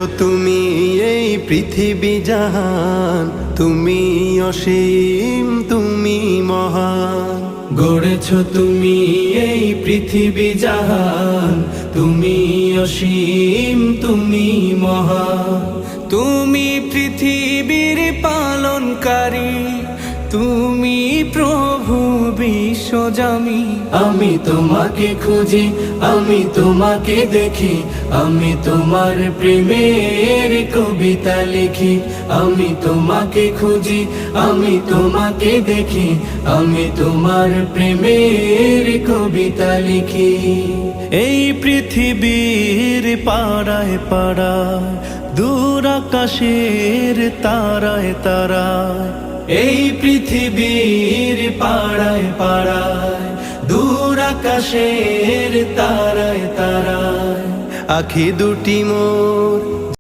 তুমি এই পৃথিবী জাহান, তুমি অসীম, তুমি মহান। গড়েছ তুমি এই পৃথিবী জাহান, তুমি অসীম, তুমি মহান। তুমি পৃথিবীর পালনকারী, তুমি প্রভু বিশ্বজামি। আমি তোমাকে খুঁজি, আমি তোমাকে দেখি, আমি তোমার প্রেমের কবিতা লিখি। আমি তোমাকে খুঁজি, আমি তোমাকে দেখি, আমি তোমার প্রেমের কবিতা লিখি। এই পৃথিবীর পাড়ায় পাড়ায়, দূর আকাশের তারায় তারায়, এই পৃথিবীর পাড়ায় পাড়ায়, দূর আকাশের তারায় তারায়, আখি দুটি মোর